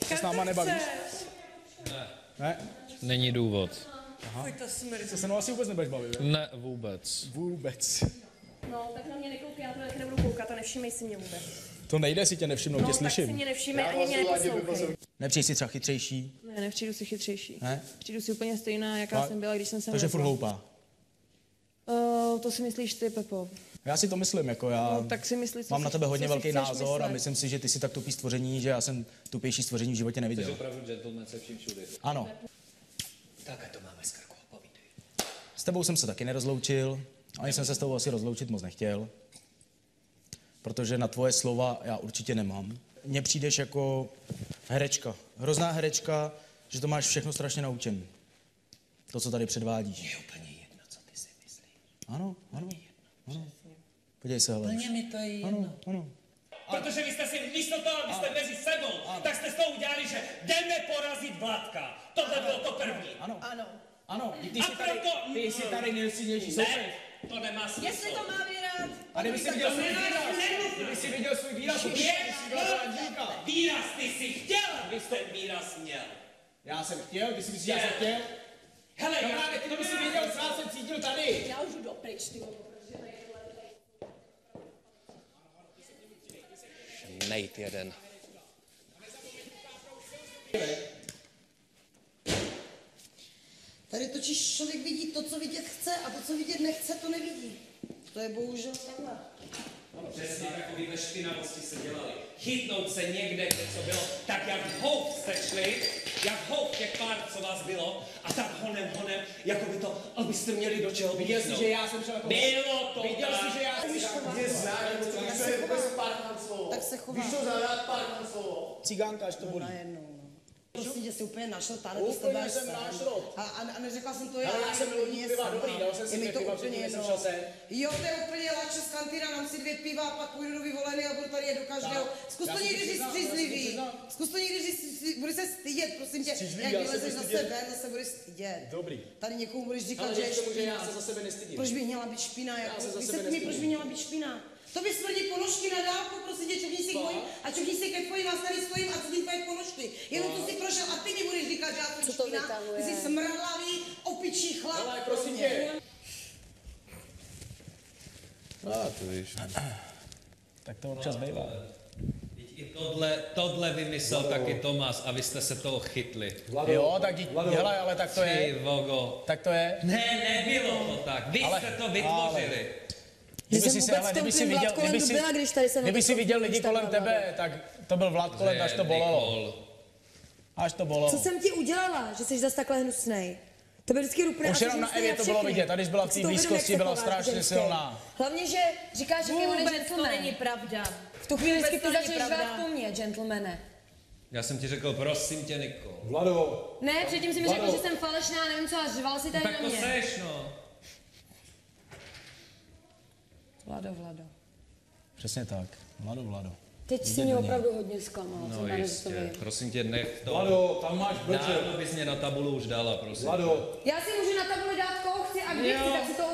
Se s náma nebavíš? Ne? Není důvod. Aha. Se se mnou asi vůbec nebudeš bavit, jo? Ne, vůbec. Vůbec. No, tak na mě nekoukej, já to taky nebudu koukat a nevšímej si mě vůbec. To nejde si tě nevšimnout, No, tě tak slyším. si mě nevšímej, ani mě neposlouchej. Nepřijď si třeba chytřejší? Ne, nepřijdu si chytřejší. Ne? Přijdu si úplně stejná, jaká jsem byla, když jsem se Takže furt hloupá. To si myslíš ty, Pepo. Já si to myslím, jako já No, tak si myslíš, mám na tebe hodně co si velký chceš názor a myslet. myslím si, že ty jsi tak tupý stvoření, že já jsem tupější stvoření v životě neviděl. Jsi opravdu gentleman se vším všude. Ano. Tak to máme z krku, povídej. S tebou jsem se taky nerozloučil, ani jsem se s tebou asi rozloučit moc nechtěl, protože na tvoje slova já určitě nemám. Mně přijdeš jako herečka, hrozná herečka, že to máš všechno strašně naučené. To, co tady předvádíš. Je úplně jedno, co ty si myslíš. Ano, ano, ano. Podívej se, hele. Úplně mi to je jedno. Ano, ano. Protože vy jste si místo toho, abyste mezi sebou, tak jste z toho udělali, že jdeme porazit Vladka. Tohle bylo to první. Ano. Ano. Ano, ty A proto... ty jsi tady nejsilnější Ne, to nemá smysl. Jestli to má vyhrát, A kdyby si viděl svůj výraz, kdyby si viděl svůj výraz, to Výraz ty jsi chtěl, abys ten výraz měl. Já jsem chtěl, ty si myslíš, že já jsem chtěl? Hele, Kamaráde, ty by si věděl, co já jsem cítil tady. já už jdu dopryč, ty vole, protože tady tohle... Nejt jeden. Tady totiž člověk vidí to, co vidět chce, a to, co vidět nechce, to nevidí. To je bohužel takhle. přesně takovýhle špinavosti se dělali. Chytnout se někde, kde co bylo, tak jak houf jste šli, jak houf těch pár, co vás bylo, a tak honem, jako by to, abyste měli do čeho Viděl vychnout. jsi, že já jsem šel jako... Bylo to Viděl tak. jsi, že já jsem... Tak se chová. Cigánka, až to bolí. Najednou, no. Prostě tě si úplně našel, tady to s tebe Úplně až jsem sám. našel. A neřekla jsem to já. Ale já jsem měl úplně piva, sama. dobrý, dal jsem si Je mi dvě to piva úplně předtím, než jsem jedno. šel sem. Jo, to je úplně lače z kantýna, dám si 2 piva a pak půjdu do vyvolený a budu tady jet do každého. Zkus to někdy říct střízlivý. Zkus to někdy říct, budeš se stydět, prosím tě. Střízlivý, Jak já se vylezeš budu zase stydět. ven, zase budeš stydět. Dobrý. Tady někomu budeš říkat, Ale že je říct tomu, že já špina. se za sebe nestydím. Proč by měla být špina? se Jako, za sebe vysvětli mi, nestydím. proč by měla být špina? To by smrdí ponožky na dálku, prosím tě, čukni si k mojím a čukni si ke tvojím a tady stojím a cítím tvoje ponožky. Jenom to si prošel a ty mi budeš říkat, že já jsem Co to špina. vytahuje? Ty jsi smradlavý, opičí chlap. Ale prosím tě. To víš. Tak to občas bývá. I tohle vymyslel taky Tomáš a vy jste se toho chytli. Jo, tak hele, ale tak to Ty je. vogo. Tak to je. Ne, nebylo to tak. Vy Ale- jste to vytvořili. Kdyby jsem si vůbec hele, v tom kdyby si tvým viděl, Vládku len kdyby si, byla, když tady se kdyby si nevyšel viděl lidi když kolem tam tebe, tak to byl Vlad kolem, až to bolelo. Až to bolelo. Co jsem ti udělala, že jsi zase takhle hnusnej? To by vždycky rupne. Už jenom na Evě to bylo vidět, tady byla v té blízkosti, byla strašně silná. Hlavně, že říkáš, jaký on je gentleman. To není pravda. V tu chvíli vždycky ty Vůbec to začneš není řvát pravda. po mně, gentlemane. Já jsem ti řekl, prosím tě, Niko. Vlado. Ne, předtím jsi mi řekl, že jsem falešná, nevím co, a řval si tady Tak na to mě. seš, no. Vlado. Přesně tak. Vlado. Teď si mě opravdu hodně zklamal, co No tady jistě, prosím tě, nech to. Vlado, tam máš brčet. Dávno bys mě na tabulu už dala, prosím. Vlado, Já si můžu na tabuli dát koho chci a kdy chci, tak si to